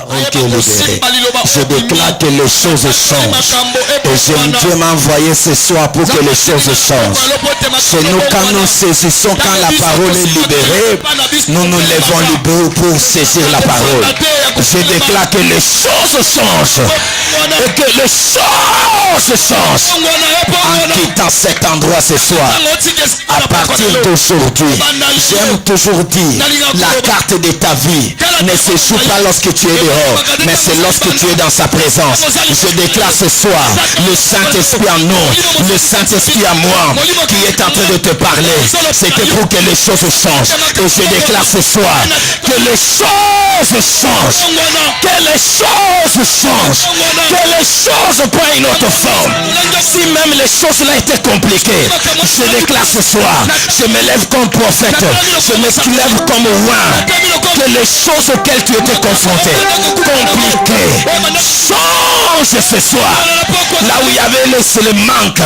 parole qui est libérée. Je déclare que les choses changent. Et Dieu m'a envoyé ce soir pour que les choses changent. Chez nous, quand nous saisissons, quand la parole est libérée, nous nous levons libérés pour saisir la parole. Je déclare que les choses changent. Et que les choses changent. En quittant cet endroit ce soir, à partir d'aujourd'hui, j'aime toujours dire, la carte de ta vie ne se joue pas lorsque tu es dehors, mais c'est lorsque tu es dans sa présence. Je déclare ce soir, le Saint-Esprit en nous, le Saint-Esprit en moi, qui est en train de te parler, c'était pour que les choses changent. Et je déclare ce soir, que les choses changent, que les choses changent, que les choses prennent une autre forme. Si même les choses là étaient compliquées, je déclare ce soir, je me lève comme prophète, je me lève comme roi, que les choses auxquelles tu étais confronté, compliquées, changent ce soir. Là où il y avait le manque,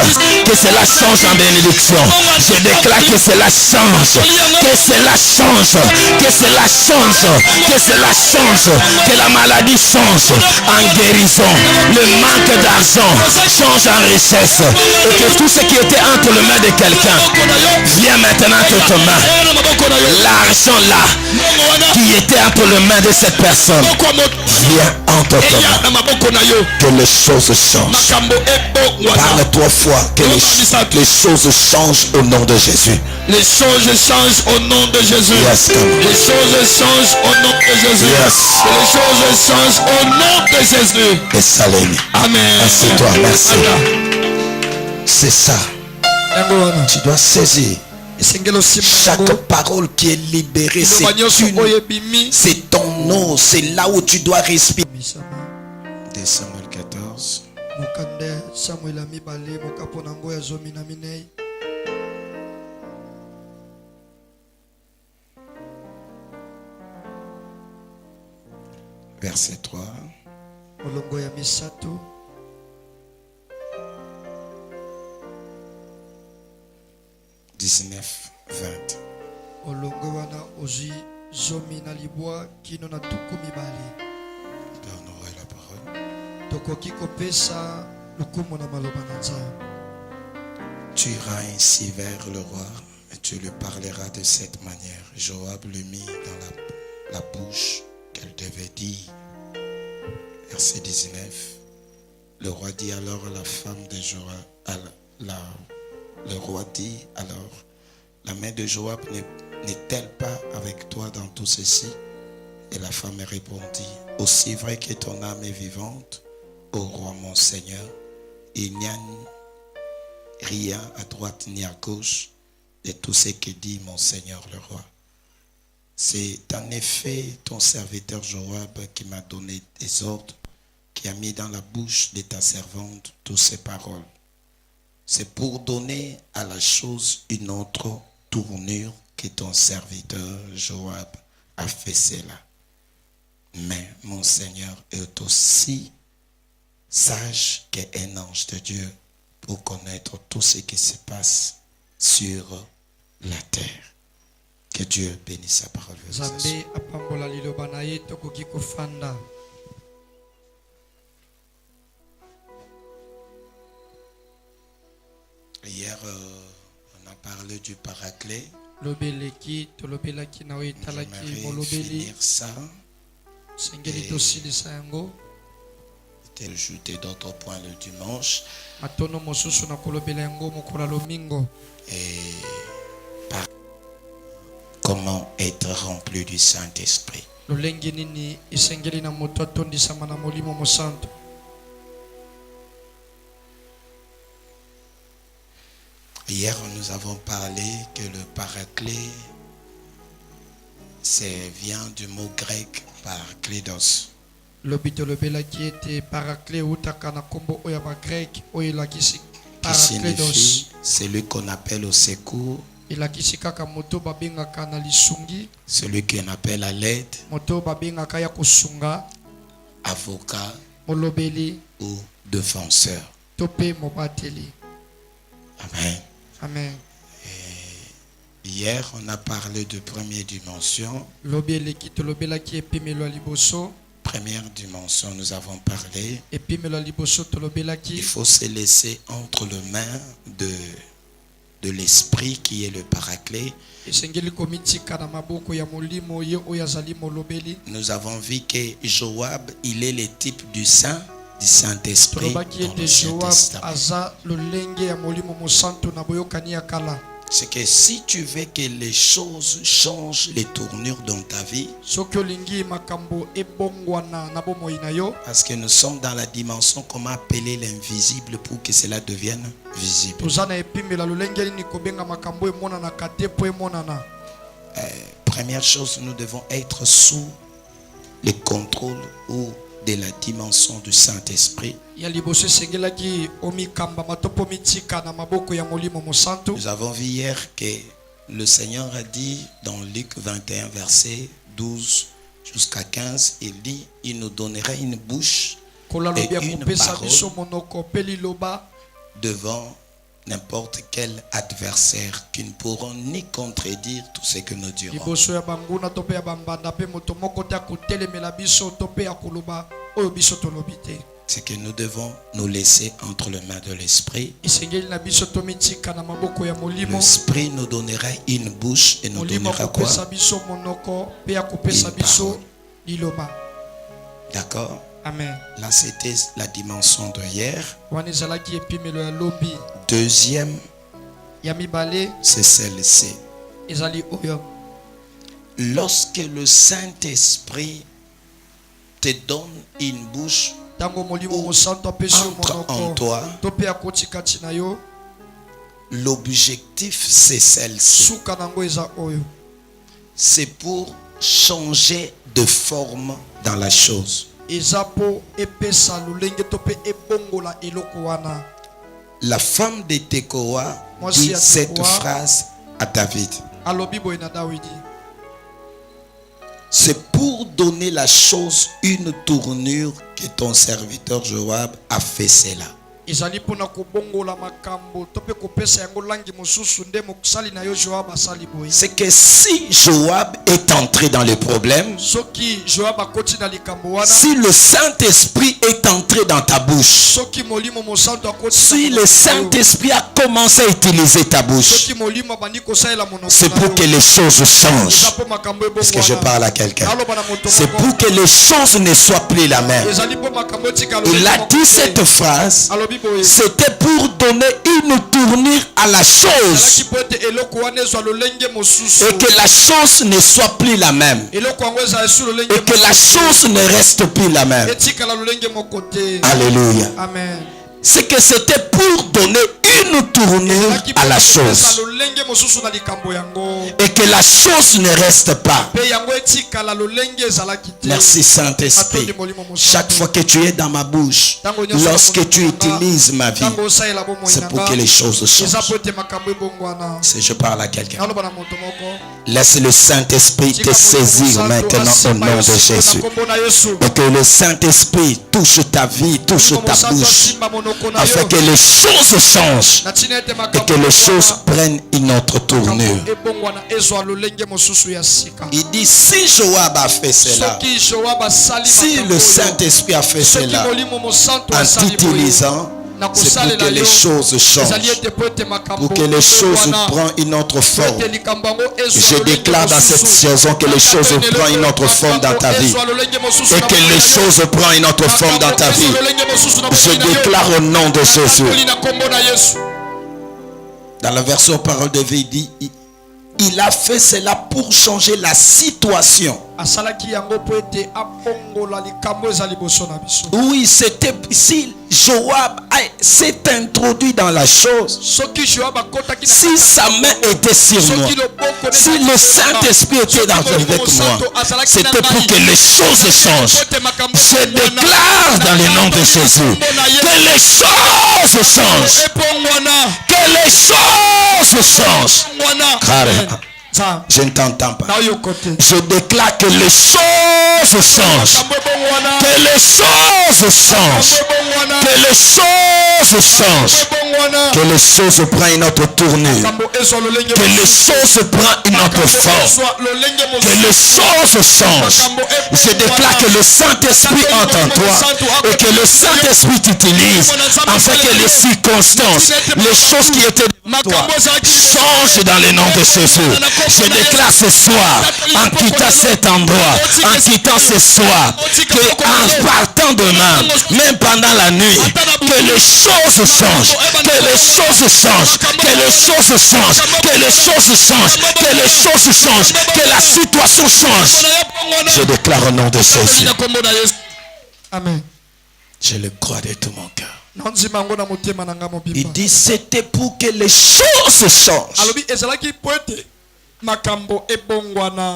que cela change en bénédiction. Je déclare que cela change, que cela change, que cela change, que cela change, que la maladie change en guérison, le manque d'argent change en richesse, et que tout ce qui était entre les mains de quelqu'un vient maintenant entre tes mains. L'argent là qui était entre les mains de cette personne vient entre tes mains. Que les choses changent. Parle 3 fois que les choses changent au nom de Jésus. Les choses changent au nom de Jésus. Yes, les choses changent au nom de Jésus. Yes. Les choses changent au nom de Jésus. Et Salem. Amen. Assieds-toi, merci. C'est ça. Tu dois saisir. Chaque parole qui est libérée, c'est ton nom, c'est là où tu dois respirer. 2 Samuel 14. Verset 3. 19, 20. Père, nous aurait la parole. Tu iras ainsi vers le roi et tu lui parleras de cette manière. Joab lui mit dans la bouche qu'elle devait dire. Verset 19. Le roi dit alors à la femme de Joab, le roi dit alors, la main de Joab n'est-elle pas avec toi dans tout ceci? Et la femme répondit, aussi vrai que ton âme est vivante, ô roi mon Seigneur, il n'y a rien à droite ni à gauche de tout ce que dit mon Seigneur le roi. C'est en effet ton serviteur Joab qui m'a donné des ordres, qui a mis dans la bouche de ta servante toutes ces paroles. C'est pour donner à la chose une autre tournure que ton serviteur Joab a fait cela. Mais mon Seigneur est aussi sage qu'un ange de Dieu pour connaître tout ce qui se passe sur la terre. Que Dieu bénisse sa parole. Hier, on a parlé du paraclet. J'aimerais finir ça. Et ajouter d'autres points le dimanche. Et par comment être rempli du Saint-Esprit. Hier, nous avons parlé que le paraclet vient du mot grec parakletos. Qui signifie celui qu'on appelle au secours, celui qu'on appelle à l'aide, avocat ou défenseur. Amen. Amen. Et hier, on a parlé de première dimension. Première dimension, nous avons parlé. Il Il faut se laisser entre les mains de l'esprit qui est le paraclet. Nous avons vu que Joab, il est le type du Saint-Esprit dans l'Ancien Testament. C'est que si tu veux que les choses changent les tournures dans ta vie, parce que nous sommes dans la dimension comment appeler l'invisible pour que cela devienne visible. Première chose, nous devons être sous le contrôle ou de la dimension du Saint-Esprit. Nous avons vu hier que le Seigneur a dit dans Luc 21 verset 12 jusqu'à 15, il dit, il nous donnerait une bouche et une parole devant n'importe quel adversaire qui ne pourront ni contredire tout ce que nous dirons. C'est que nous devons nous laisser entre les mains de l'Esprit. L'Esprit nous donnera une bouche et nous donnera quoi? Une parole. D'accord? Amen. Là, c'était la dimension de hier. Deuxième, c'est celle-ci. Lorsque le Saint-Esprit te donne une bouche, entre en toi, l'objectif c'est celle-ci. C'est pour changer de forme dans la chose. La femme de Tekoa dit cette phrase à David. C'est pour donner la chose une tournure que ton serviteur Joab a fait cela. C'est que si Joab est entré dans le problème, si le Saint-Esprit est entré dans ta bouche, si le Saint-Esprit a commencé à utiliser ta bouche, c'est pour que les choses changent. Est-ce que je parle à quelqu'un? C'est pour que les choses ne soient plus la même. Il a dit cette phrase, c'était pour donner une tournure à la chose et que la chose ne soit plus la même et que la chose ne reste plus la même. Alléluia. Amen. C'est que c'était pour donner une tournure à la chose et que la chose ne reste pas. Merci Saint-Esprit. Chaque fois que tu es dans ma bouche, lorsque tu utilises ma vie, c'est pour que les choses changent. Si je parle à quelqu'un, laisse le Saint-Esprit te saisir maintenant au nom de Jésus. Et que le Saint-Esprit touche ta vie, touche ta bouche, afin que les choses changent et que les choses prennent une autre tournure. Il dit, si Joab a fait cela, si le Saint-Esprit a fait cela, en t'utilisant, c'est pour que les choses changent, pour que les choses prennent une autre forme. Je déclare dans cette saison que les choses prennent une autre forme dans ta vie et que les choses prennent une autre forme dans ta vie. Je déclare au nom de Jésus. Dans la version parole de vie, il dit, il a fait cela pour changer la situation. Oui, c'était si Joab s'est introduit dans la chose, si sa main était sur moi, si le Saint-Esprit était avec moi, c'était pour que les choses changent. Je déclare dans le nom de Jésus que les choses changent, que les choses changent. Je ne t'entends pas. Je déclare que les choses changent. Que les choses changent. Que les choses changent. Que les choses prennent une autre tournure. Que les choses prennent une autre forme. Que les choses changent. Je déclare que le Saint-Esprit entre en toi et que le Saint-Esprit t'utilise afin que les circonstances, les choses qui étaient devant toi changent dans le nom de Jésus. Je déclare ce soir, en quittant cet endroit, en quittant ce soir, que en partant demain, même pendant la nuit, que les choses changent, que les choses changent, que les choses changent, que les choses changent, que les choses changent, que la situation change. Je déclare au nom de Jésus. Amen. Je le crois de tout mon cœur. Il dit c'était pour que les choses changent.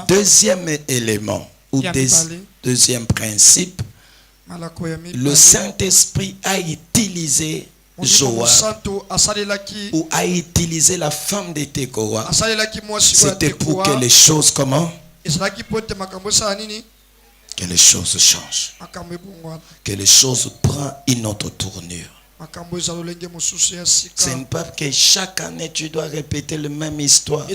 Deuxième élément ou deuxième principe, le Saint-Esprit a utilisé Joab ou a utilisé la femme de Tekoa. C'était pour que les choses comment? Que les choses changent. Que les choses prennent une autre tournure. Ce n'est pas que chaque année tu dois répéter la même histoire.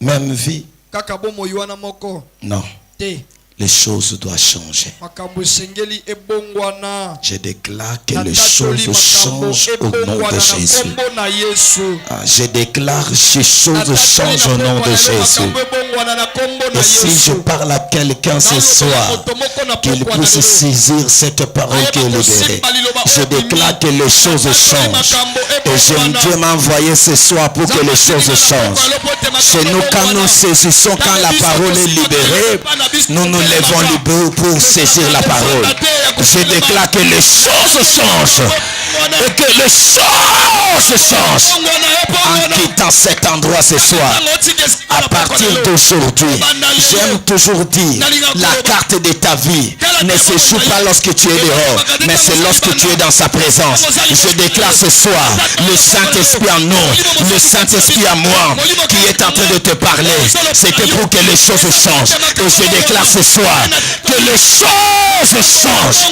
Même vie. Non. Les choses doivent changer. Je déclare que les choses changent au nom de Jésus. Je déclare que ces choses changent au nom de Jésus. Et si je parle à quelqu'un ce soir, qu'il puisse saisir cette parole qui est libérée. Je déclare que les choses changent. Et Dieu m'a envoyé ce soir pour que les choses changent. Chez nous, quand nous saisissons, quand la parole est libérée, nous nous levons libérés pour saisir la parole. Je déclare que les choses changent. Et que les choses changent. En quittant cet endroit ce soir, à partir d'aujourd'hui, j'aime toujours dire, la carte de ta vie ne se joue pas lorsque tu es dehors, mais c'est lorsque tu es dans sa présence. Je déclare ce soir, le Saint-Esprit en nous, le Saint-Esprit à moi, qui est en train de te parler, c'était pour que les choses changent. Et je déclare ce soir, que les choses changent,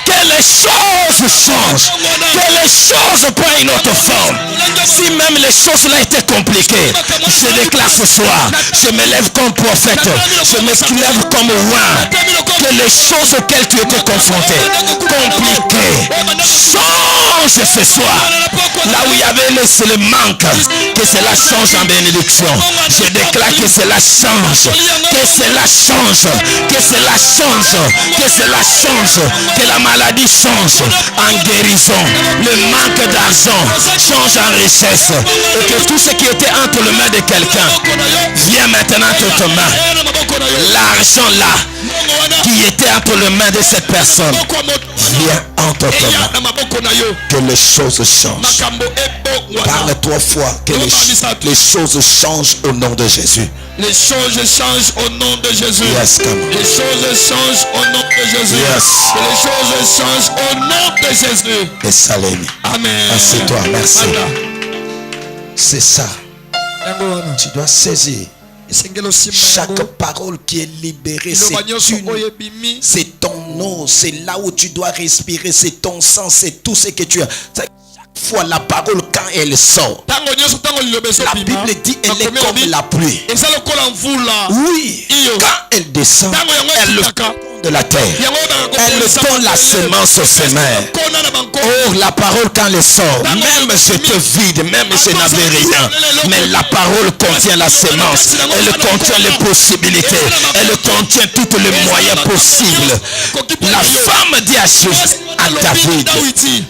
que les choses changent, que les choses prennent une autre forme. Si même les choses là étaient compliquées, je déclare ce soir, je me lève comme prophète, je me lève comme roi, que les choses auxquelles tu étais confronté, compliquées, changent ce soir. Là où il y avait le manque, que cela change en bénédiction. Je déclare que cela change, que cela change, que cela change, que cela change, que la maladie change en guérison, le manque d'argent change en richesse, et que tout ce qui était entre les mains de quelqu'un vient maintenant entre tes mains. L'argent là qui était entre les mains de cette personne vient entre tes mains. Que les choses changent. Parle 3 fois que les choses changent au nom de Jésus. Les choses changent au nom de Jésus. Yes, les choses changent au nom de Jésus. Yes. Que les choses changent au nom de Jésus. Et Salémi. Amen. Assieds-toi, merci. C'est ça. Tu dois saisir. Chaque parole qui est libérée, c'est ton eau, c'est là où tu dois respirer, c'est ton sang, c'est tout ce que tu as. Chaque fois la parole quand elle sort, la Bible dit elle est comme la pluie. Oui, quand elle descend, elle le de la terre, elle donne la semence au semeur. Oh, la parole quand elle sort, même j'étais vide, même je n'avais rien, mais la parole contient la semence, elle contient les possibilités, elle contient tous les moyens possibles. La femme dit à David,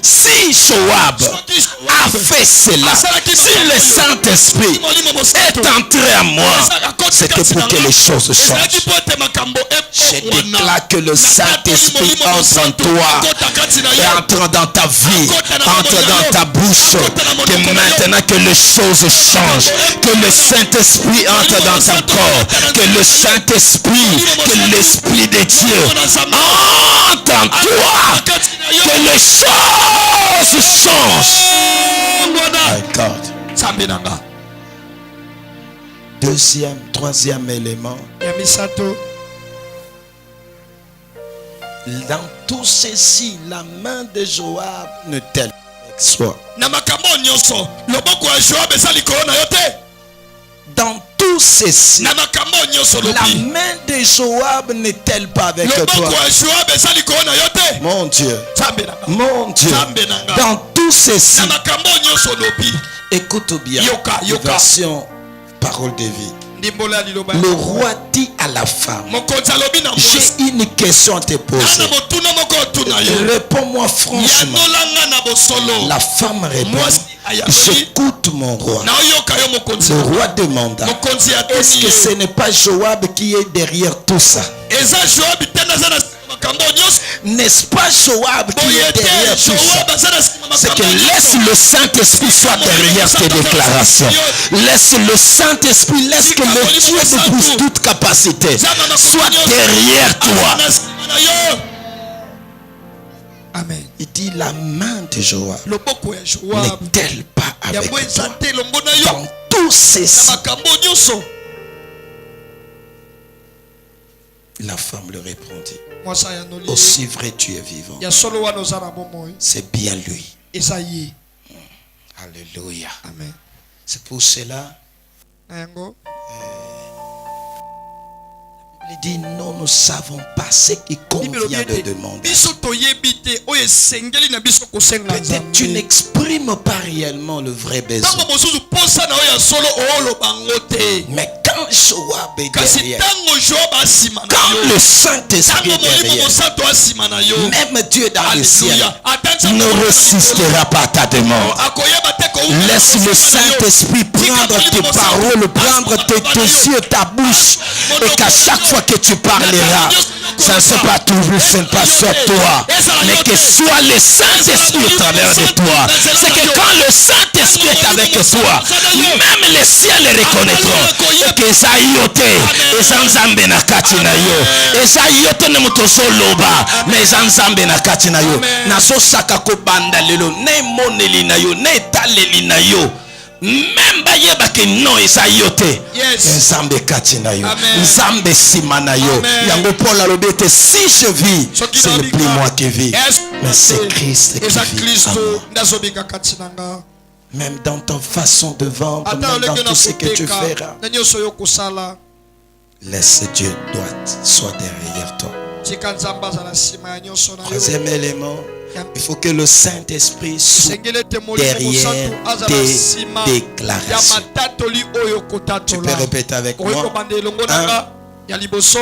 si Joab a fait cela, si le Saint-Esprit est entré à moi, c'était pour que les choses changent. Je déclare que le Saint-Esprit entre en toi et entre dans ta vie, entre dans ta bouche, que maintenant que les choses changent, que le Saint-Esprit entre dans ton corps, que le Saint-Esprit, que l'Esprit de Dieu entre en toi, que les choses changent. My God. Deuxième, troisième élément. Dans tout ceci, la main de Joab ne tel soit. Na makambo nyonso loboko ya Joab eza likolo na yo te. Dans tout ceci, Na makambo nyonso la lobi main de Joab n'est-elle pas avec loboko toi? ya Joab eza likolo na yo te. Mon Dieu, Nzambe na nga. mon Dieu, Nzambe na nga. dans tout ceci, Na makambo nyonso lobi écoute bien, Yoka, yoka. version parole de vie. ndimbola liloba. Le roi dit à la femme, Mokonzi alobi na mwasi. j'ai une question à te poser. Ana motuna moko otuna yo. Réponds-moi franchement. Yanolanga na bosolo. La femme répond, Mwasi ayaboli. j'écoute mon roi. Na oyoka yo mokonzi. Le roi demanda, Mokonzi est-ce que ce atoni. n'est pas Joab qui est derrière tout ça? Eza Joab tena za na makambo nyonso. N'est-ce pas Joab qui est derrière tout ça? C'est que laisse le Saint-Esprit soit derrière tes déclarations. Laisse le Saint-Esprit, laisse que le Dieu de pousse toute capacité soit derrière toi. Amen. Il dit, la main de Joab Loboko ya Joab. n'est-elle pas Ya avec toi? bweza te longo na yo. Dans tout Na ceci, makambo nyonso. la femme lui répondit, Mwasa ya noli. aussi vrai tu es vivant, Ya solo wana oza na bomoi. c'est bien lui. Eza ye. Alléluia. Amen. C'est pour cela, Na yango. il dit, non, nous ne savons pas ce qui convient de demander. Biso toyebi te oyo esengeli na biso kosenga Peut-être tu Nzambe. n'exprimes pas réellement le vrai besoin. Tango mosusu posa na oyo ya solo oloba ngo te. Mais quand Joab est Kasi derrière, tango Joab asima na quand yo. le Saint-Esprit Tango est molimo derrière, mosantu asima na yo. même Dieu dans le ciel Alléluia. Ata ne résistera pas à ta demande. akoyeba te ko Laisse le Saint-Esprit prendre tes paroles, prendre tes yeux, ta bouche, et qu'à chaque fois que tu parleras, ça ne soit pas toujours, ce n'est pas sur toi, mais que soit le Saint-Esprit au travers de toi. C'est que quand le Saint-Esprit est avec toi, même les ciels reconnaîtront que Zaïote, et Zanzambe na kati na yo, et Zaïote ne mutoso loba, mais Zanzambe na kati na yo, naso saka ko banda lelo, ne moneli na yo, ne taleli na yo. Même bayeba ke non esayote. Yes. Nzambe kati na yo. Amen. Nzambe sima na yo. Amen. Yango Paul alobi ete si je vis, ce n'est plus moi qui vis, mais c'est Christ qui Eza vit en Kristo moi. ndazobika kati na nga. Même dans ta façon de vendre, Ata même dans olenge na tout ce que tu koteka. feras, Na nyonso yo kosala. laisse Dieu droite soit derrière toi. Tika Nzambe azala nsima ya nyonso na yo. Troisième élément, il faut que le Saint-Esprit soit Esengeli ete molimo derrière mosantu azala tes nsima ya déclarations. matatoli oyo Tu peux kotatola. répéter avec Okoki moi. kobanda elongo na nga ya liboso.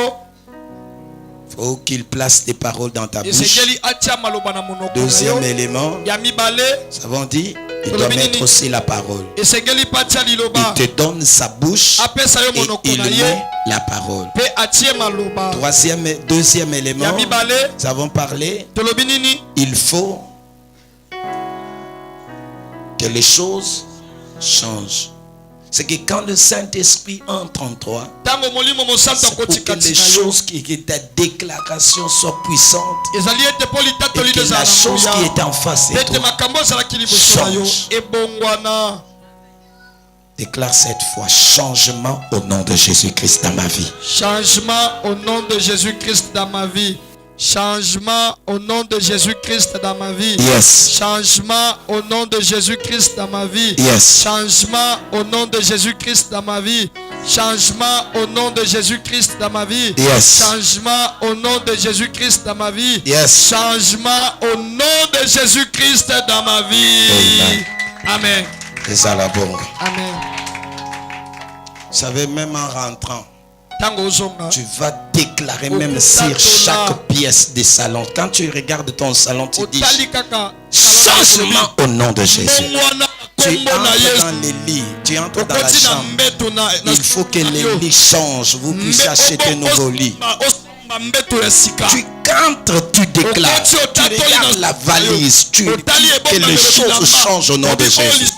Il faut qu'il place des paroles dans ta bouche. Esengeli atia maloba na monoko na Deuxième yo. élément, Ya mibale. nous avons dit, il doit mettre aussi la parole. Esengeli pa atia liloba. Il te donne sa bouche Apesa yo et monoko il na ye. met la parole. Pe atie maloba. Deuxième élément, Ya mibale. nous avons parlé, Tolobi nini? il faut que les choses changent. C'est que quand le Saint-Esprit entre en toi, Tango molimo mosantu c'est pour akoti que les kati na yo. choses, que ta déclaration soit puissante Ezali ete po et litatoli que de la chose qui ya. est en face de Ete toi makambo ezalaki liboso na yo. change. Ebongwana. déclare cette fois changement au nom de Jésus-Christ dans ma vie. Changement au nom de Jésus-Christ dans ma vie. Changement au nom de Jésus-Christ dans ma vie. Yes. Changement au nom de Jésus-Christ dans ma vie. Yes. Changement au nom de Jésus-Christ dans ma vie. Changement au nom de Jésus-Christ dans ma vie. Yes. Changement au nom de Jésus-Christ dans ma vie. Yes. Changement au nom de Jésus-Christ dans ma vie. Amen. C'est ça la bonne. Amen. Vous savez, même en rentrant, Tango ozonga. tu vas déclarer même sur chaque pièce des salons. Quand tu regardes ton salon, tu dis Otali kaka. changement au nom de Jésus. Mongwana Tu kombo na entres Yesu. dans les lits, tu entres dans la Okoti na chambre. mbeto na Il faut que les lits changent. Vous puissiez acheter nouveaux lits. Osomba mbeto ya sika. Tu entres, tu déclares. Tu regardes la valise. Tu dis que les choses changent au nom de Jésus.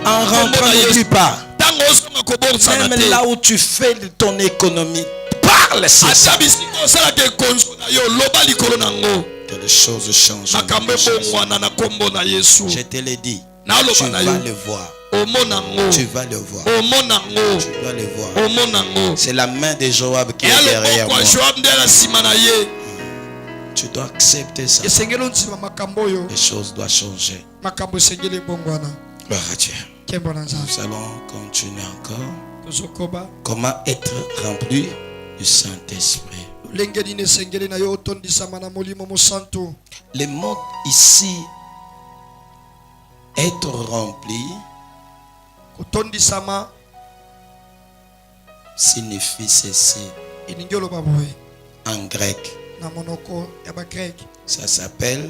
En rentrant, n'oublie pas. Tango osonga kobonsa na Même te. là où tu fais de ton économie, parle sur ça. Ata bisika osalaka ekonzo na yo loba likolo nango. Que les choses changent. au nom Makambo de Jésus. ebongwana na kombo na Yesu. Je te l'ai dit. Naoloba Tu na vas yo. le voir. Omona ngo. Tu vas le voir. Omona ngo. Tu vas le voir. Omona ngo. C'est la main de Joab qui est Eya derrière loboko moi. ya Joab nde na nsima na ye. tu dois accepter ça. esengeli ontima makambo oyo Les choses doivent changer. makambo esengeli ebongwana. Gloire à Dieu. Nkembo na Nzambe. Nous allons continuer encore. Tozokoba Comment être rempli du Saint-Esprit. lolenge nini esengeli na yo otondisama na molimo mosantu. Le mot ici, être rempli, kotondisama signifie ceci elingi oloba boye en grec. na monoko ya bagrek Ça s'appelle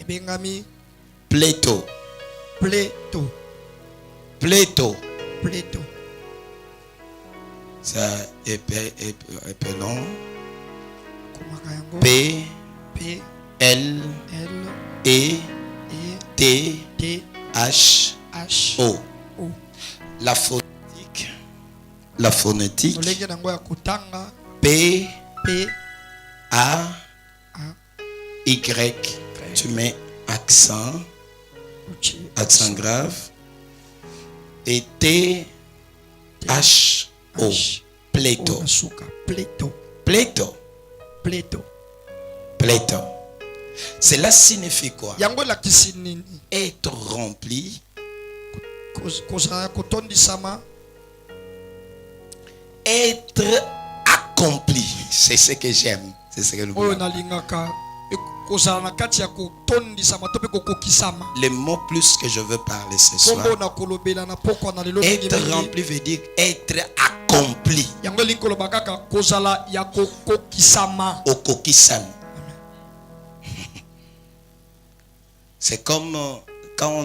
ebengami pléto. pleto. Pléto. Pleto. Ça appelons Komaka yango P P L L E E T T H H O. O. La phonétique. La phonétique. lolenge nango ya kotanga P P A A Y. Tu mets accent. uchi Accent grave. Et T H O. Pléto. Nasuka pleto. Pléto. Pleto. Pléto. Cela signifie quoi? Yango elakisi nini? Être rempli. Kozala kotondisama. Être accompli. C'est ce que j'aime. C'est ce que nous Oyo voulons. nalingaka kozala na kati ya kotondisama to pe kokokisama. Le mot plus que je veux parler ce soir. Kombo na kolobela na pokwa na lelo Être rempli veut dire être accompli. yango elingi koloba kaka kozala ya kokokisama. Okokisami. C'est comme quand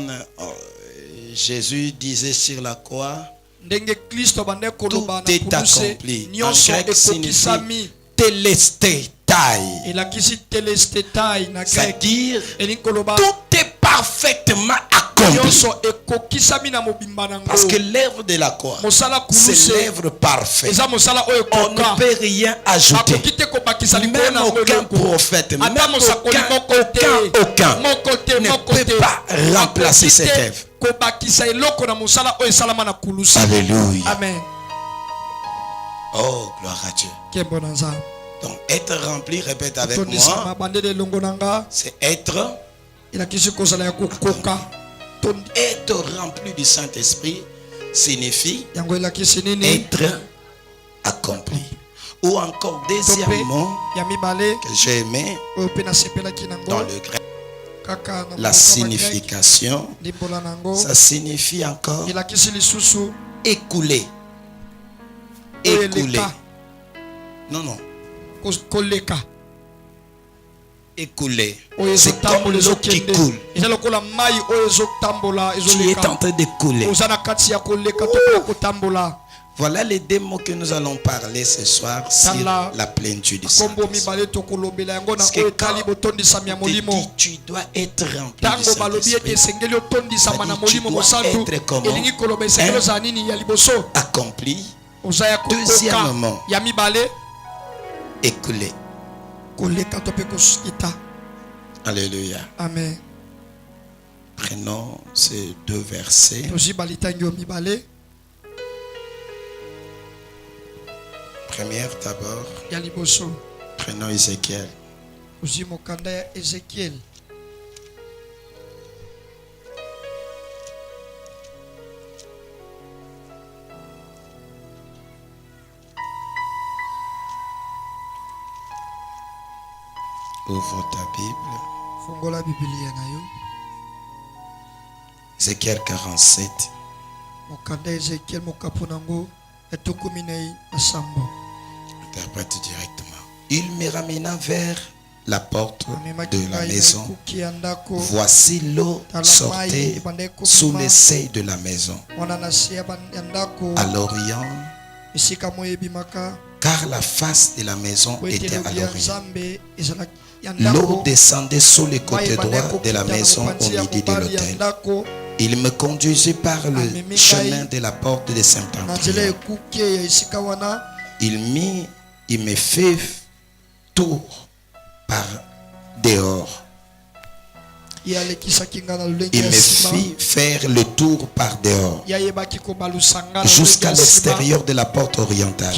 Jésus disait sur la croix, Ndenge Kristo bande tout koloba na est kuruse accompli. En nyonso grec ekokisami. signifie telestetai. Elakisi telestetai na grec. C'est-à-dire Elingi koloba tout est parfaitement accompli. nyonso ekokisami na mobimba nango. Parce que l'œuvre de la croix, Mosala c'est kuruse l'œuvre parfaite. eza mosala oyo On ne koka. peut rien ajouter. Akoki te kobakisa likolo Même na aucun ngoloko. prophète, même Ata mosakoli moko te. aucun Moko te, ne moko peut te. pas remplacer Akoki cette te œuvre. kobakisa eloko na mosala oyo esalama na kulusi. Alléluia. Amen. Oh, gloire à Dieu. Nkembo na Nzambe. Donc, être rempli, répète avec Tondisama moi, bandele elongo nanga c'est être. elakisi kozala ya kokoka. Tondi Être rempli du Saint-Esprit signifie yango elakisi nini? être accompli. Ou encore, deuxième mot Ya mibale que j'ai aimé oyo pe nasepelaki dans nango le grec, kaka na la monoko ya bagrek, signification, limbola nango ça signifie encore elakisi lisusu écouler. oyo Écouler. eleka Non, non. koleka Écouler. oyo C'est comme ezotambola l'eau qui ezokende coule. eza lokola mai oyo ezotambola Qui est en ezoleka train de couler. oza na kati ya koleka to pe ya kotambola. Voilà les deux mots que nous allons parler ce soir sur Tala. la plénitude du kombo Saint-Esprit. mibale tokolobela yango na Parce que oyo quand etali botondisami ya On te dit, molimo. tu dois être rempli du Ntango balobi ete Saint-Esprit. esengeli otondisama na Ça dit, tu molimo dois mosantu être comment? elingi koloba esengeli Hein? ozala nini ya liboso Accompli, oza ya kokoka. Deuxièmement. Ya mibale écoulé. koleka to pe kosikita. Alléluia. Amen. Prenons ces deux versets. tozwi balitangi oyo mibale. Première d'abord, Ya liboso prenons Ézéchiel. tozwi mokanda ya Ezekiel. Ouvre ta Bible. Fongola Biblia na yo. Ézéchiel 47. Mokanda ya Ezekiel mokapo nango etokumi na sambo. Interprète directement. Il me ramena vers la porte Amemaki de la ngai na maison. ekuki ya ndako. Voici l'eau sortait sous les seuils de la maison, Wana na se ya ndako à l'orient, esika moyo ebimaka. car la face de la maison Po ete était à elobi ya l'orient. Nzambe ezalaki ya L'eau ndako. descendait sur le Mai côté ebandaki droit de la kokita na maison au mopanzi ya midi de mobali ya l'autel. ndako. Il me conduisit par le Amemi chemin ngai de la porte de Na nzela Saint-Antoine. ekuki ya esika wana. Il me fait tour par dehors. Il me fit faire le tour par dehors jusqu'à l'extérieur de la porte orientale.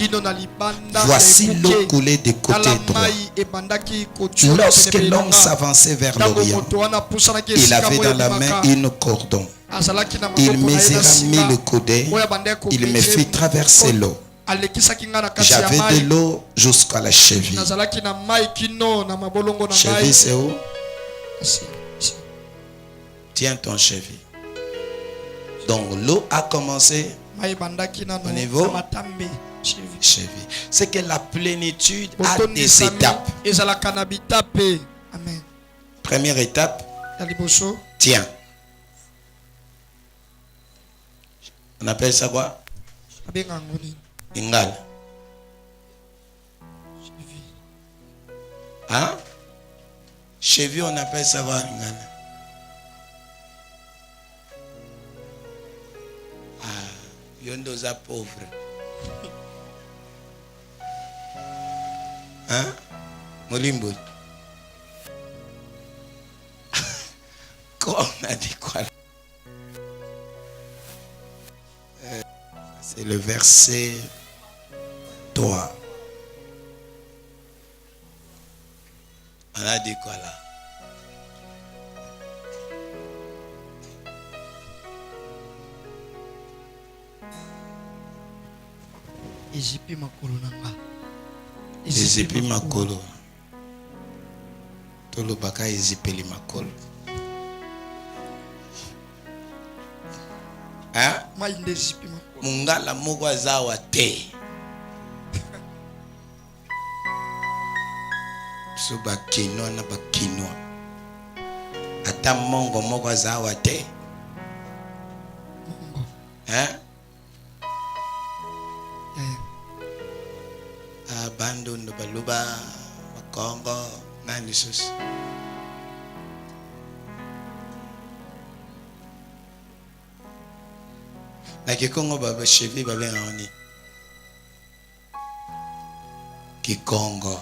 Voici l'eau coulait du côté droit. Lorsque l'homme s'avançait vers l'Orient, il avait dans la main une cordon. Il mesura 1000 coudées. Il me fit traverser l'eau. J'avais de l'eau jusqu'à la cheville. Cheville, c'est où? Tiens ton cheville. Donc l'eau a commencé au niveau cheville. C'est que la plénitude a des étapes. Première étape, tiens. On appelle ça quoi? Ingal. Hein? Cheville, on appelle ça quoi? Ingal. Yondoza pauvre. Hein? Molimbo. Quoi on a dit quoi? C'est le verset 3. On a dit quoi là? Ezipi makolo nanga. Ezipi makolo. Tolo baka ezipeli makolo. Hein? Mungala moko azawa te. So bakino na bakino. Ata mongo moko azawa te. Hein? Bando ndo baluba makongo nani sus. Na Kikongo baba cheville baba ngani. Kikongo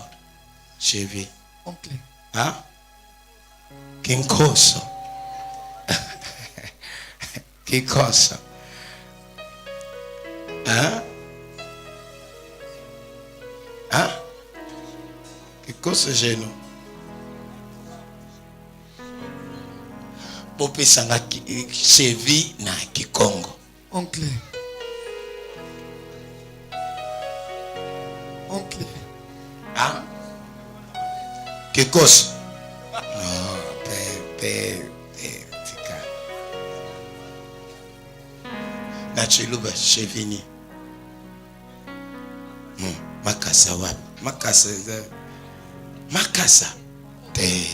cheville. Oncle. Hein? Kinkoso. Kinkoso. Hein? Hein? Kinkoso geno. Pope sanga cheville na Kikongo. Oncle. Oncle. Hein? Kekos. Non, tika. Nachiluba chevini. Makasa wapi? Makasa. Te.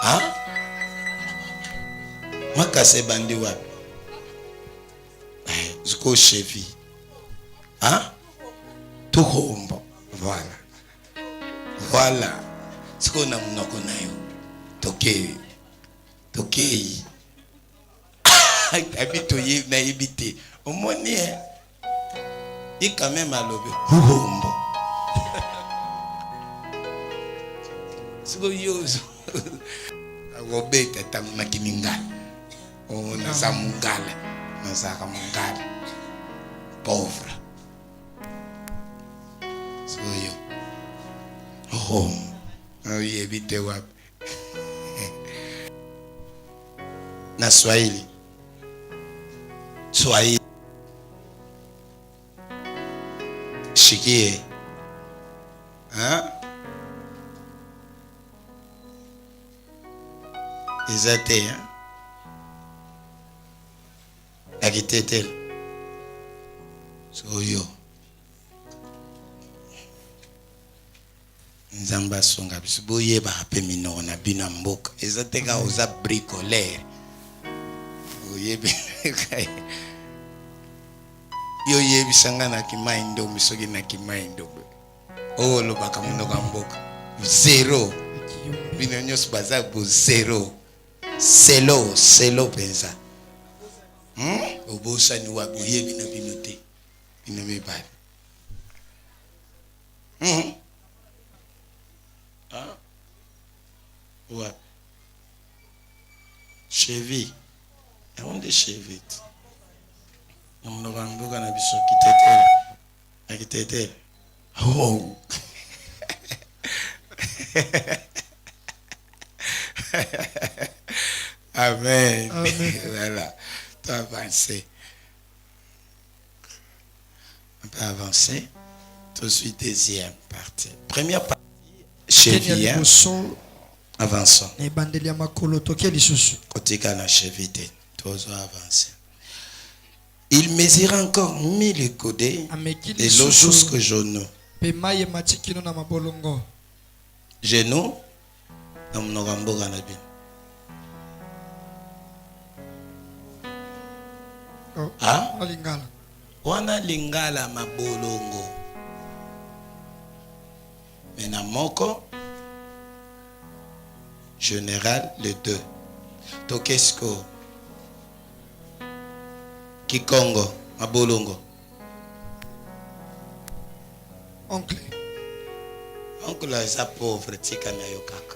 Hein? Makasa bandi wapi? Zuko cheville. Hein? Tuhombo. Voilà. Voilà. Ce qu'on a monoko na yo. Tokei. Tokei. Habito ye na ibité. Omoni hein. Il quand même à l'obé. Tuhombo. Ce qu'on yose. Agobé tata na kininga. On a sa mungala. On sa mungala. Pauvre. Soyo. Home. Oui, évitez wap. Na Swahili. Swahili. Shikie. Hein? Izate, hein? Akitete. Soyo. Nzamba songa biso boyeba hape minoko na bina mboka ezateka oza bricolaire oyebe yo yebisanga na kimaindo misoki na kimaindo lo baka munoko mboka zero bino nyos baza bo zero selo pensa obosa ni wa boyebi na binote bino mebali cheville. On des chevilles. On nous rend beaucoup à qui t'était. Oh. Amen. Amen. Voilà. Tu as avancé. On peut avancer. Tout de suite, deuxième partie. Première partie, cheville. Hein? Avançons. Côté la cheville, tous avancer. Il mesura encore 1000 coudées et l'eau jusqu'au genou. Genou, ah? Wana lingala mabolongo. Mena moko général les deux. Tokesko Kikongo mabolongo. Oncle eza pauvre tika na yo kaka.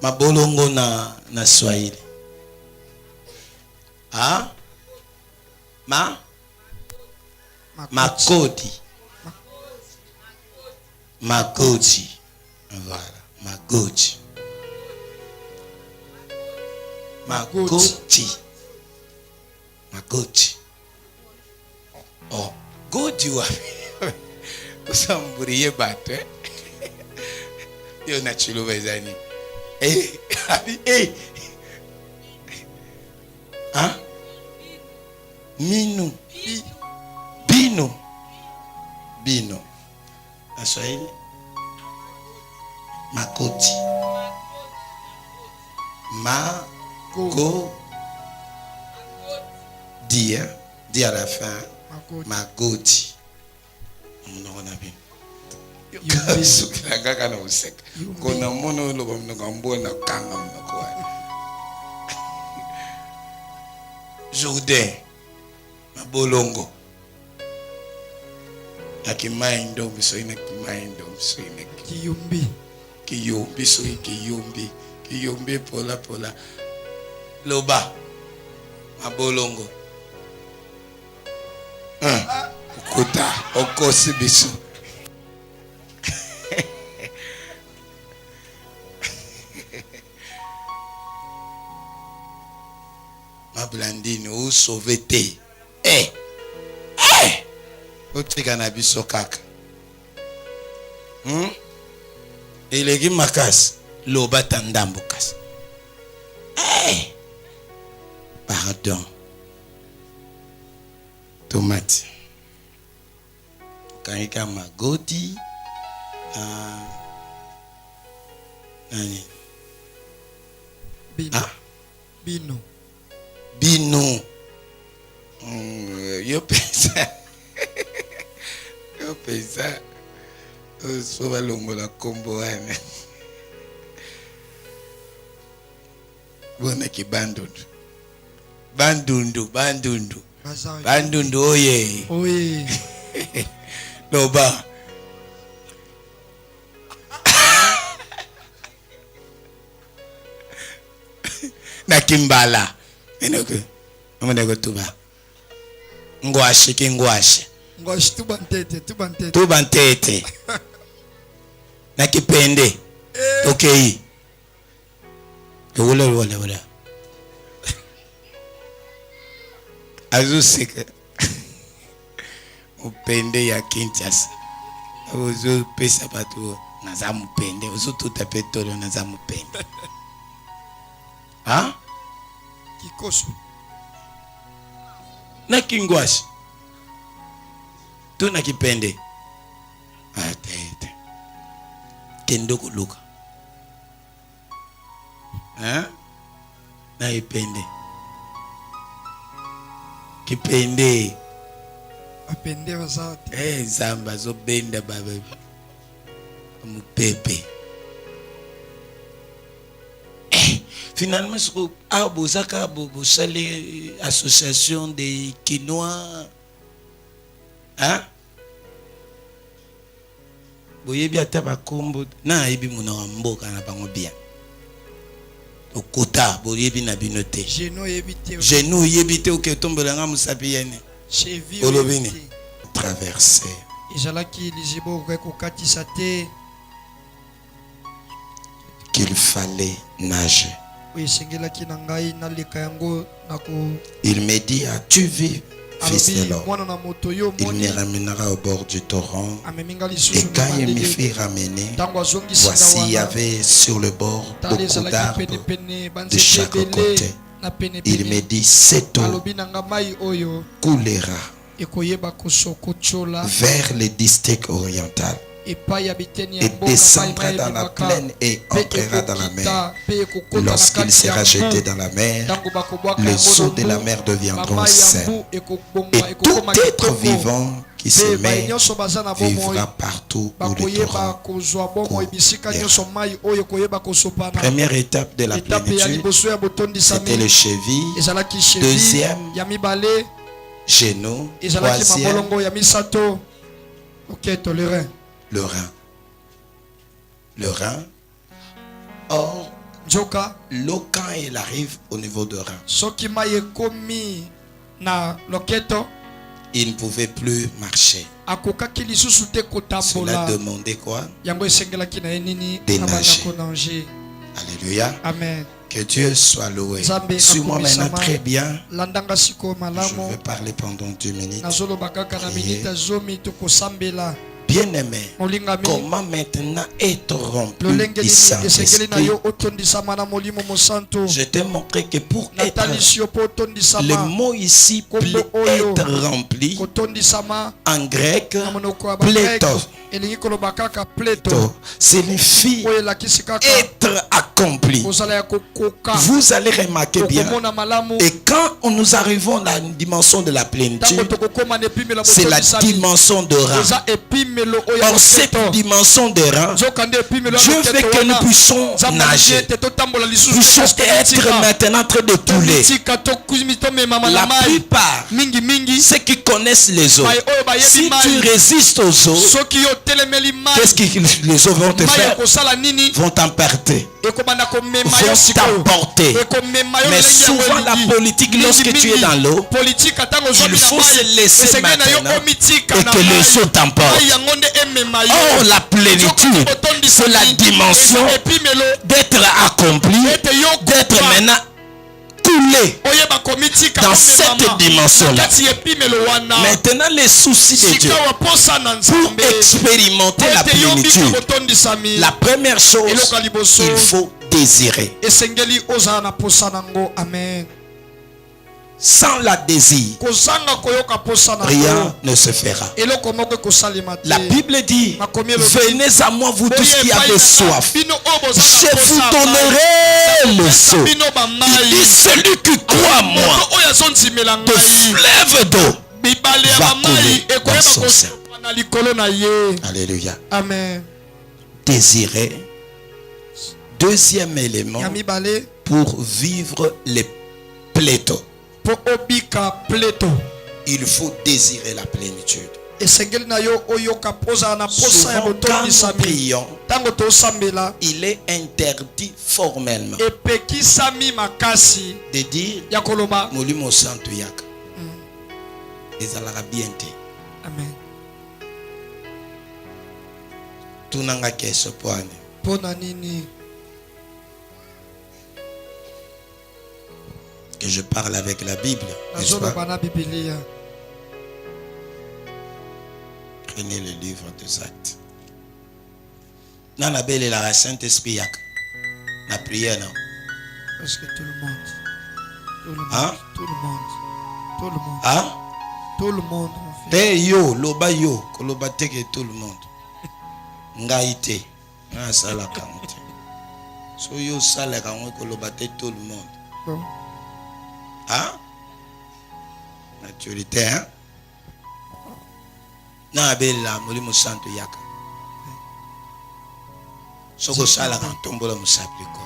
Mabolongo na Swahili. Ah? Makoti. Voilà, Magoti. Oh, Godi wa. Usamburiye batwe. Yo na chilo bezani. Hein? Bino. Na Swahili? Makoti. Di à la fin. Magoti. On a bien. Kaka na useka. Kona mono lo bamngambo na kanga mnako. Jourdain. Mabolongo. Akimaindo bisoina kimaindo bisoina Kiyumbi pola loba mabolongo ukuta okosi biso mablandini ou sauveté otika na biso kaka eleki makasi loba tandambo kasi. Pardon. Tomate. Kanika magoti. Nani? Bino. Yo pensa. Soba longo la combo ane. Bona ki bandundu oye loba na kimbala enoko amoneko tuba ngwashi tuba ntete na kipende okay wala azusika upende ya Kinshasa uzo pesa batu naza mupende uzo tuta petolo naza mupende ha kikoso na kingwashi tu na kipende atete kendo kuluka na ipende kipende apende wasati zamba zo benda baba mupepe finalement ce abozaka bosale association des Quinois hein boyebi ata bakombo na yebi muna wa mboka na bango bien Okota boyebi na binote. Genou évité. Genou yebite o ke tombolanga musapi yene. Cheville Olobini. évité. Traverser. Ezalaki lizibo kokatisa te. Qu'il fallait nager. Esengelaki na ngai naleka yango nako. Il me dit, as-tu vu, fils de l'homme? Mwana na moto yo Il moni. me ramènera au bord du torrent. Ameminga Et lisusu quand na il me malele. fit ramener, Tango azongisi voici, il y wana. avait sur le bord Tala beaucoup ezalaki d'arbres penepene de banzete chaque ebele côté. na penepene. Il me dit, cette eau Alobi na nga mai oyo coulera ekoyeba kosokochola vers le district oriental epai ya biteni ya et mboka mai descendra mai dans la ebimaka plaine et mpe entrera dans la mer. ekokita mpe ekokota na Lorsqu'il kati ya sera jeté mbu. dans la mer, Ntango bakobwaka les yango eaux na de la mbu, mer deviendront bamai ya saines. mbu Et ekobongwa tout ekokoma être kitoko. vivant qui se Mpe baye met nyonso baza na bomoi vivra partout où le bakoyeba torrent kozwa bomoi bisika coulera. nyonso mai oyo ekoyeba kosopana. Première étape de la Etape ya plénitude, liboso ya c'était botondisami les chevilles. ezalaki cheville Deuxième, ya mibale genou. ezalaki Troisième, mabolongo ya misato loketo le rein le rein. Le rein. Or, nzoka l'eau, quand elle arrive au niveau de rein, soki mai ekomi na loketo il ne pouvait plus marcher. akokaki lisusu te Cela kotambola demandait quoi? yango esengelaki na ye nini De na banda nager. konanger. Alléluia. Amen. Que Dieu soit loué. Nzambe Suis-moi maintenant akumisama. très bien. Landanga sikoyo Je malamu vais parler pendant 2 minutes. nazoloba kaka na Prier. minita zomi tokosambela Bien-aimé, molingami comment maintenant être rompu lolenge du nini esengeli na Saint-Esprit? yo otondisama na molimo mosanto Je t'ai montré que pour être, natalisi yo mpo le otondisama mot ici, Kombo oyo. être rempli, kotondisama en grec, na monoko ya bagrek pleto, elingi koloba kaka pleto signifie oyo elakisi kaka être accompli. kozala ya kokoka Vous allez remarquer bien, kokomona malamu et quand nous arrivons à une dimension de la ntango plénitude, tokokoma na epimelo c'est la botondisami dimension de rang. eza epimelo oyo ya Or, cette loketo dimension de rang, nzoka nde epimelo ya Dieu veut loketo que nous wana puissions nzambe nager. ete totambola lisusu Puissions être maintenant en train de couler. tomitika tomemama na La mai plupart, mingi ceux qui connaissent les eaux, mai oyo bayebi si tu mai résistes aux eaux, soki yo otelemeli mai qu'est-ce que les eaux vont te mai faire? ekosala nini Vont t'emporter, ekobanda komema yo vont sikoyo t'emporter. ekomema yo Mais lolenge yango souvent la elingi. politique, lorsque tu es dans l'eau, politique ntango ozwami il na faut se mai laisser esengeli na yo maintenant omitika et na que les eaux mai t'emportent. mai yango nde emema yo Or, la plénitude, c'est la dimension epimelo d'être accompli, ete yo d'être kopa maintenant coulé oyeba komitika dans komemama cette dimension-là. na kati ya epimelo wana Maintenant, les soucis de Dieu sika waposa na pour nzambe expérimenter la ete yo mbika plénitude. botondisami La première chose, eloko ya liboso il faut désirer. esengeli ozala na posa nango. Amen. Sans la désir, kozanga koyoka posa nango rien ne se fera. eloko moko ekosalema te. La Bible dit, venez à moi vous tous qui avez soif, je vous donnerai le seau. Il dit, celui qui croit à moi, oyo azondimela de ngai fleuve d'eau bibale ya va bamai couler dans ekoyeba son sein. kosopa na likolo na ye. Alléluia. Amen. Désirer. Deuxième élément, ya mibale pour vivre les pléthos, mpo obika pleto il faut désirer la plénitude. esengeli na yo oyoka ozala na posa ya Souvent, quand nous botondisami. prions, ntango tosambela il est interdit formellement epekisami makasi de dire ya koloba Molimo Santo Yaka. Ezalaka bien te. amen Tunanga keso poane. mpo na nini Que je parle avec la Bible. N'est-ce pas? nazoloba na bibilia. Prenez le livre des Actes. Dans la belle et la Saint-Esprit Yaka. La prière, non? Parce que tout le monde, tout le monde, Hein? tout le monde, tout le monde, Hein? tout le monde, mon frère. Te yo, loba yo, koloba teke tout le monde. Ngaïte. Nga sala kamote. So yo sala kamote koloba te tout le monde. Bon. Hein? Maturité, hein? Na bela Molimo Santo Yaka. Soko sala kan tombola musapli ko.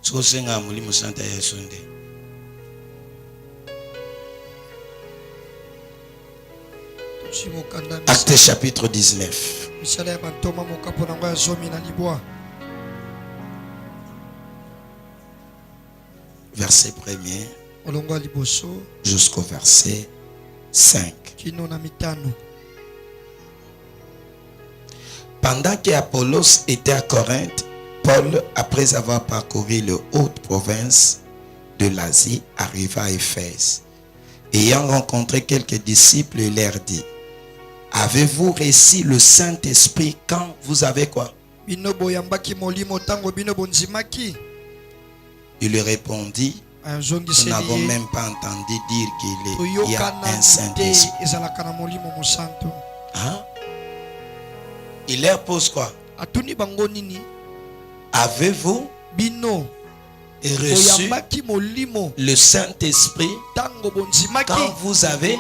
Soko senga Molimo Santo Yesunde. Tushimokanda Acte chapitre 19. misala ya bantoma mokapo na ngo ya zomi na libwa. verset 1er jusqu'au verset 5. Pendant qu'Apollos était à Corinthe, Paul, après avoir parcouru les hautes provinces de l'Asie, arriva à Éphèse. Ayant rencontré quelques disciples, il leur dit: avez-vous reçu le Saint-Esprit quand vous avez quoi? Il lui répondit: nous n'avons même pas entendu dire qu'il y a un Saint-Esprit. Hein? Il leur pose quoi? Avez-vous reçu le Saint-Esprit quand vous avez?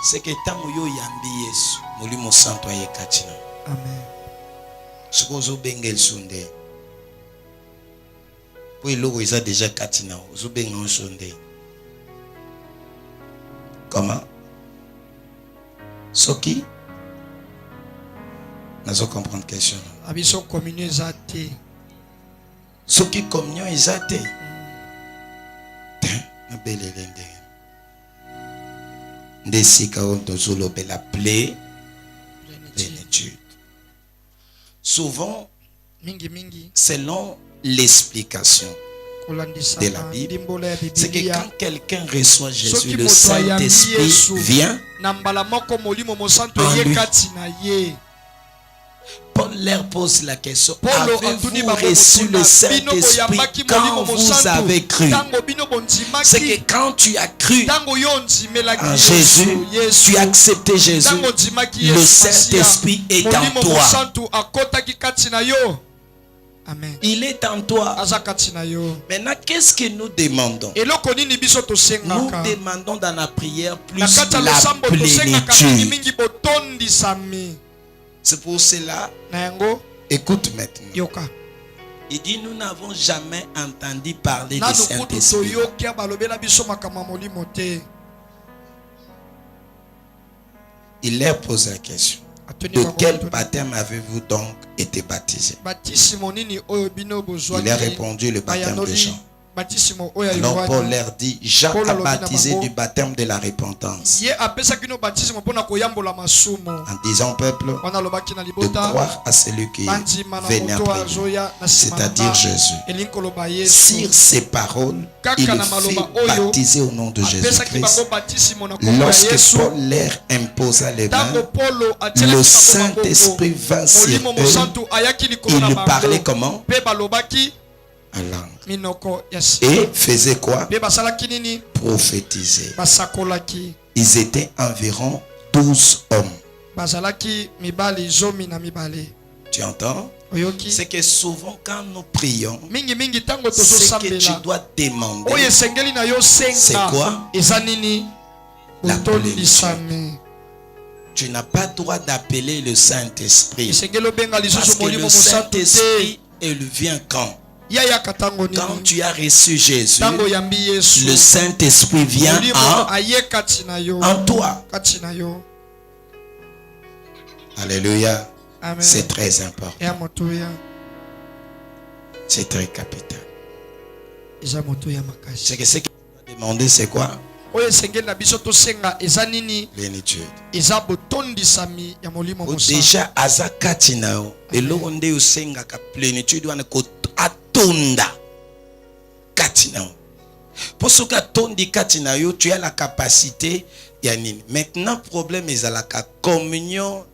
C'est que tango yo yambi Yesu molimo santo ayekati na. Amen. Sokozo bengel sunde. Po iloko isa déjà katina ozo bengel sunde. Comment? Soki? Nazo comprendre question. Abiso communion ezate. Soki communion ezate. Na belelende. La plénitude. Souvent, selon l'explication de la Bible, c'est que quand quelqu'un reçoit Jésus, le Saint-Esprit vient en lui. Paul leur pose la question: avez-vous reçu le Saint-Esprit quand vous avez cru? C'est que quand tu as cru en Jésus, tu as accepté Jésus, le Saint-Esprit est en toi. Amen. Il est en toi. Maintenant, qu'est-ce que nous demandons? Nous demandons dans la prière plus la plénitude. C'est pour cela, écoute maintenant. Il dit: nous n'avons jamais entendu parler du Saint-Esprit. Il leur pose la question: de quel baptême avez-vous donc été baptisé? Il a répondu: le baptême de Jean. Alors Paul leur dit: Jean a baptisé du baptême de la repentance, en disant au peuple de croire à celui qui venait après lui, c'est-à-dire Jésus. Sur ces paroles, il fit baptiser au nom de Jésus-Christ. Lorsque Paul leur imposa les mains, le Saint-Esprit vint sur eux. Il parlait comment? En langue. Et faisait quoi? Prophétiser. Ils étaient environ 12 hommes. Tu entends? C'est que souvent quand nous prions, ce que tu dois demander, c'est quoi? La plénitude. Tu n'as pas le droit d'appeler le Saint-Esprit, parce que le Saint-Esprit, il vient quand? Quand tu as reçu Jésus, le Saint-Esprit vient en toi. Alléluia. C'est très important. C'est très capital. C'est que ce qu'il doit demander, c'est quoi? Plénitude. Déjà, aza katinao. Elonde usenga ka plénitude wana ko atonda katinao. Pour ce qu'atondi katinayo, tu as la capacité yanini. Maintenant, problème est à la communion,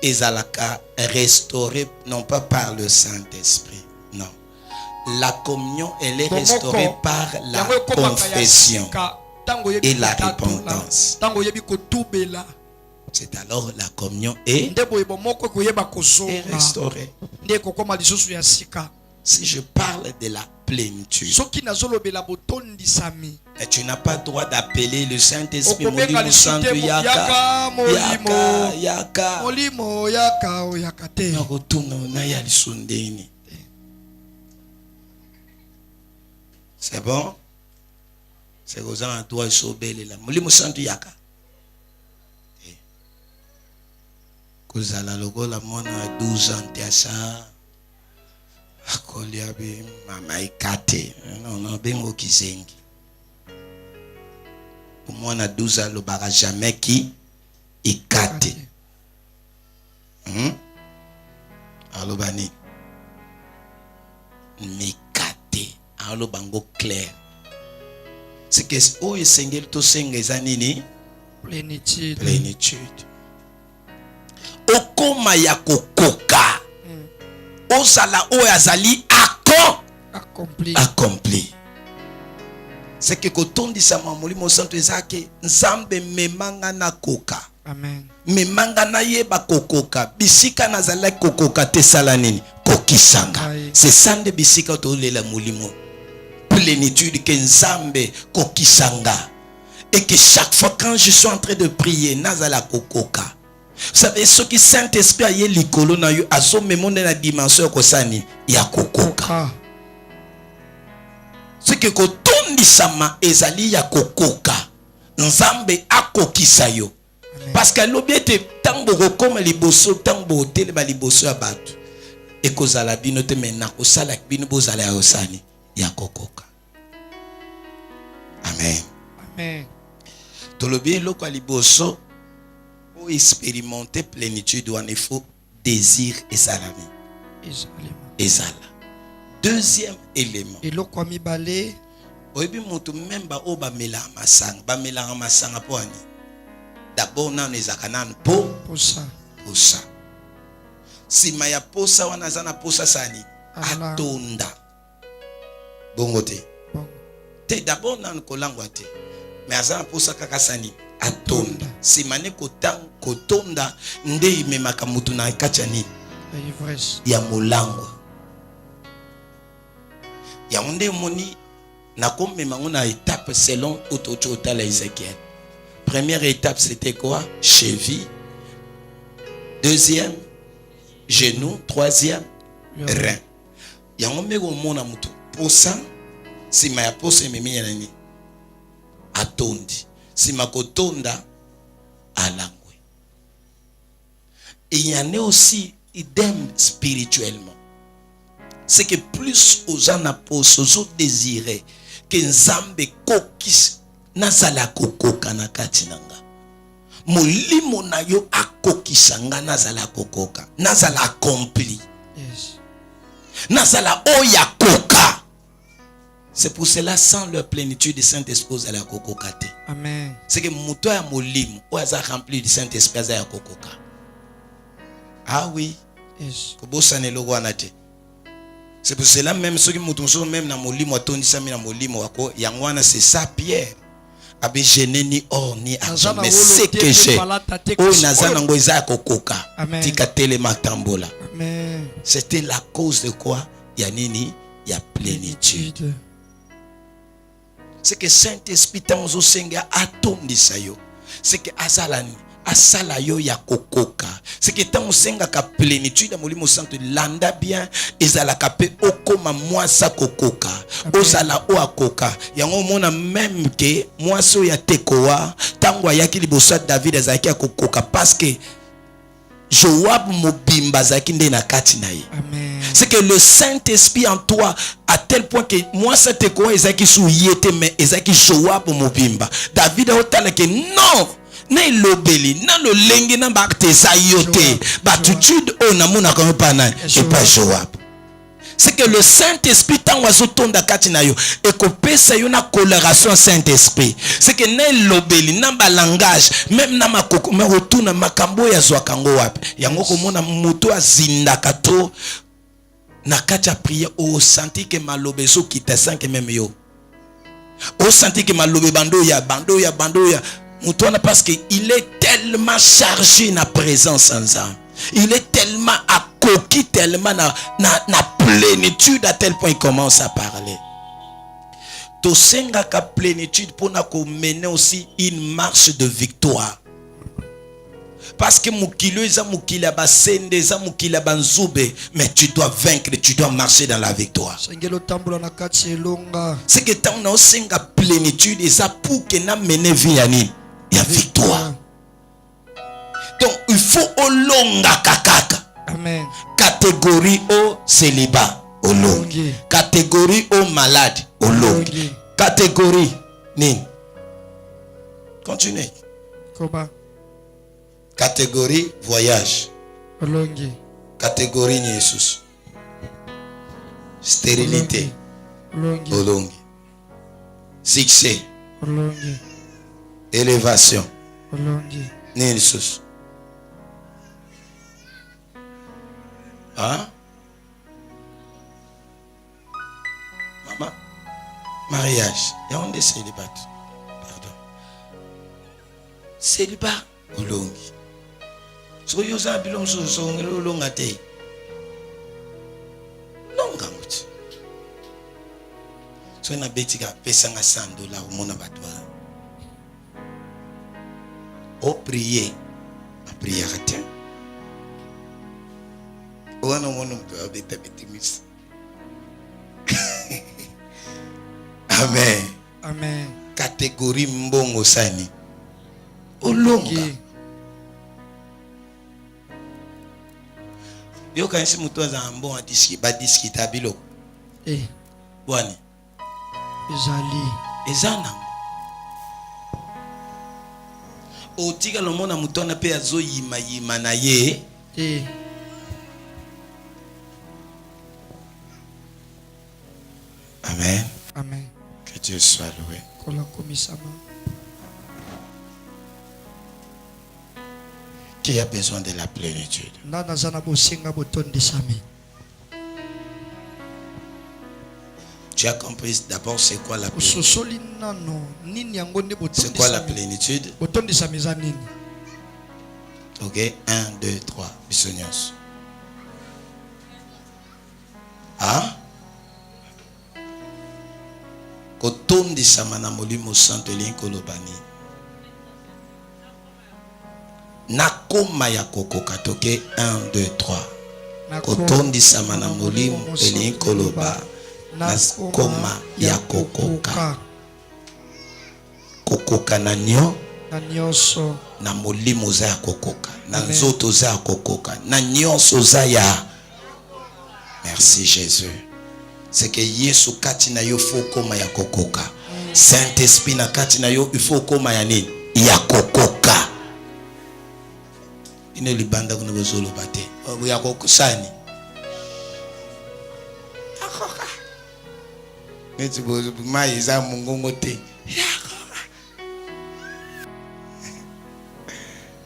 est à la restaurée non pas par le Saint-Esprit, non. La communion, elle est restaurée par la confession et la repentance. C'est alors la communion est restaurée. Si je parle de la plénitude, et tu n'as pas le droit d'appeler le Saint-Esprit Molimo Santo Yaka Yaka Molimo Yaka Yaka te. C'est bon? C'est aux gens à toi sauver là. Molimo Santo Yaka. Kozala logo la mona 12 ans tia ça. akoliabi mama ikate non bengo kizengi umwana 12 ans lobaka jamais ki ikate alobani mikate alobango clair c'est que o esengeli to senga eza nini plénitude okoma ya kokoka ozala oyo azali accompli c'est que kotondisama molimo santo ezake nzambe memanga na koka amen memanga na yeba kokoka bisika nazala kokoka te sala nini kokisanga c'est ça nde bisika tolela molimo plénitude que nzambe kokisanga et que chaque fois quand je suis en train de prier nazala kokoka. Vous savez ce qui Saint-Esprit a yé likolo na yo azo memonde na dimension kosani ya kokoka. Ce que kotondisama ezali ya kokoka nzambe akokisa yo. Parce que l'objectif tango kokoma liboso tango hôtel ba liboso ya bato ekozala bino te mena kosala bino bozala ya osani ya kokoka. Amen. Amen. Tolobi loko liboso pour expérimenter plénitude il faut désir et salami. Ezala. Deuxième élément. Eloko mibale oyebi mutu même ba o ba mela masanga po ani. D'abord na nezaka nan po posa. Sima ya posa wana zana posa sani atonda. Bongo te. Te d'abord nan kolangwa te. Mais azana posa kaka sani atonda. Simane kotonda nde imemaka mutu na kachani ya molangwa. Ya onde moni na komema ngona étape selon otochota la Ézéchiel. Première étape c'était quoi? Cheville. Deuxième genou, troisième rein. Ya ngombe ko mona mutu posa sima ya posa memi nani atondi. Sima kotonda alangwe. Et il y en a aussi idem spirituellement. C'est que plus aux gens n'apposent, aux autres désirés, que Nzambe kokis nazala kokoka na katinanga. Molimo na yo akokisanga nazala kokoka. Nazala accompli. Yes. Nazala oya koka. C'est pour cela sans leur plénitude de Saint-Esprit à la kokokate. Amen. C'est que muto ya molimo oya rempli du Saint-Esprit à la kokoka. Ah oui. Yes. Kobosane logo anate. C'est pour cela même ceux qui m'ont même dans molimo atondisa mi na molimo wako yangwana c'est ça Pierre. Abe gêné ni or ni argent mais c'est que j'ai. Oh nazana ngo eza kokoka. Tika tele matambola. Amen. C'était la cause de quoi? Ya nini? Ya plénitude. C'est que Saint-Esprit tanzo senga atondisa yo. C'est que azalani asala yo ya kokoka. C'est que tant senga ka plénitude à molimo santo landa bien ezala kape okoma mwasa kokoka. Ozala o akoka. Yango mona même que mwaso ya tekoa tango yaki libosa David ezaki kokoka parce que Joab mobimba zaki nde na kati na ye. Amen. C'est que le Saint-Esprit en toi à tel point que moi ça tekoa ezaki sou yete mais ezaki Joab mobimba. David a otala que non na lobeli na lo lengi na bakte sa yote batutude o na mona ko pa na et pas Joab. C'est que le Saint-Esprit tant wazo tonda kati na yo et ko pesa yo na coloration Saint-Esprit. C'est que na lobeli na ba langage même na makoko me retourna makambo ya zwa kango wapi yango ko mona muto azinda kato na kati ya prière o senti que malobezo kita sanke même yo o senti que malobe bando ya parce qu'il est tellement chargé na présence ensemble. Il est tellement accoquis, tellement na plénitude à tel point il commence à parler. To senga ka plénitude pour na ko mener aussi une marche de victoire. Parce que mukilo eza mukila basende eza mukila banzube mais tu dois vaincre, tu dois marcher dans la victoire. C'est que tant na senga plénitude eza pour que na mener vie ani ya victoire. Donc il faut olonga kakaka. Amen. Catégorie au célibat. olongi. Catégorie aux malades, olongi. Catégorie nin. Continuez. Koba. Catégorie voyage. Olongi. Catégorie Jesus. Stérilité. Olongi. Olongi. Succès. Olongi. Élévation. Olongi. Jesus. Hein? Maman. Mariage. Il y a un des célibats. Pardon. Célibat. Olongi. So yo za bilong so ngilolonga te. Nonga muti. So na betika pesa nga $100 umona batwa. O prier. A prier te. O no mono mto beta betimis. Amen. Amen. Catégorie mbongo sani. Olonga. Yo kanisi mutu aza mbongo diski ba diski tabilo. Bwani. Ezali. Ezana. Otika lomona mutu na pe azo yima na ye. Amen. Amen. Que Dieu soit loué. Qui a besoin de la plénitude? Tu as compris d'abord c'est quoi la plénitude? C'est quoi la plénitude? Ok, 1, 2, 3. Bisognos. Hein? Kotondi samana molimo santo linkolobani. Nakoma ya kokoka toke 1, 2, 3. Kotondi samana molimo elinkoloba. Nakoma ya kokoka. Kokoka na nyo. Na molimo za ya kokoka. Na nzoto za ya kokoka. Na nyonso za ya. Merci Jésus. C'est que Yesu kati na yo faut koma ya kokoka. Saint-Esprit na kati na yo il faut koma ya nini? Ya kokoka. Ine libanda kuna bozolo bate. Ya kokosani. Akoka. Neti bozo mai za mungongo te.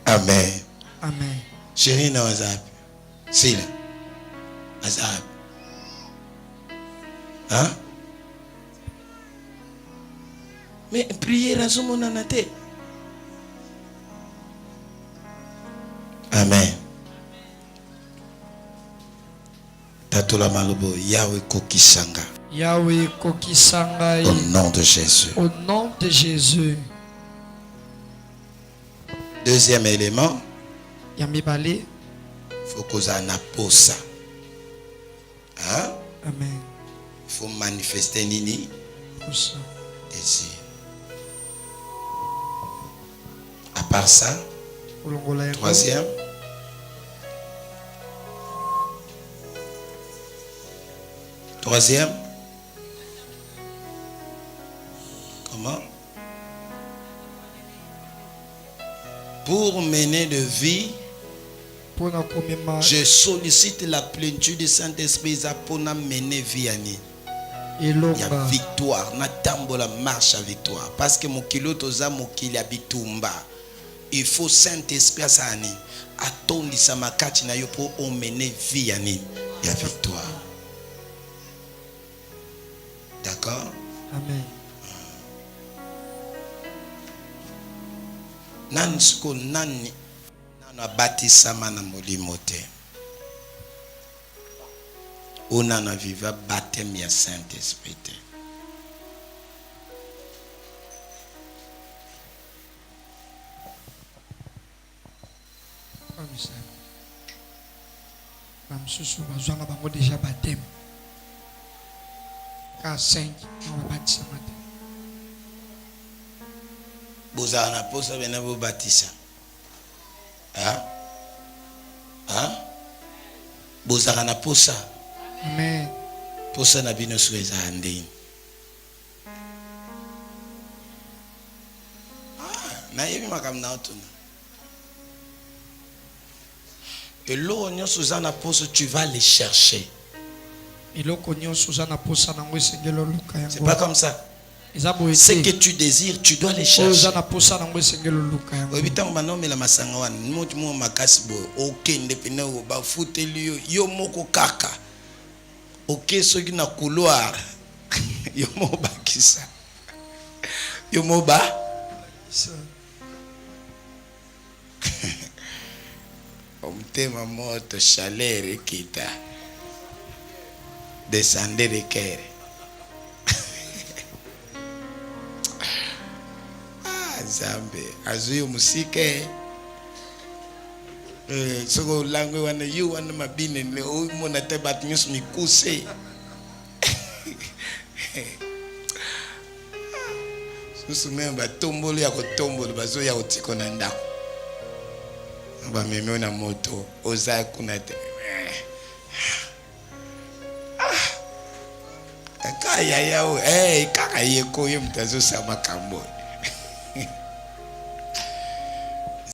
Amen. Amen. Chérie na wazap. Sila. Azap. Hein? Mais prière à ce moment. Amen. Tatola malobo Yahweh kokisanga. Yahweh kokisanga. Au nom de Jésus. Au nom de Jésus. Deuxième élément. Yamibale. Faut qu'on a posa. Hein? Amen. Il faut manifester nini? Désir. À part ça, troisième. Troisième. Comment? Pour mener de vie, je sollicite la plénitude du Saint-Esprit pour mener vie à ni. Il y a victoire. Natambola marche à victoire. Parce que mon kilo toza mon kili abitumba. Il faut Saint-Esprit à ça ni. Atondi samakati na yo pour mener vie à ni. Il y a victoire. D'accord? Amen. Nani suko nani nana batisama na molimo te. On a viva baptême ya Saint-Esprit. Bamsusu bazwanga bango déjà baptême. Ka 5 on baptisa matin. Bozana na posa bena bo batisa. Hein? Hein? Bozana na posa. Amen. Pour ça, na bino sur les andines. Na yebi makam na otuna. Et l'oignon Suzanne pose, tu vas les chercher. C'est pas comme ça. Ce que tu désires, tu dois les chercher. Ok, ceux qui na couloir. Yomo bakisa. Yomo ba. Omtema moto chaleur kita. Descendez de cœur. Ah, Zambe. Azuyo musike. Soko langwe wana yu wana mabine. Mona te bat news mikuse. Susu memba tombolo ya kotombolo bazo ya otiko na ndako. Ba meme na moto oza kuna te. Kaya yao kaka yeko yo mtazo sama kambo.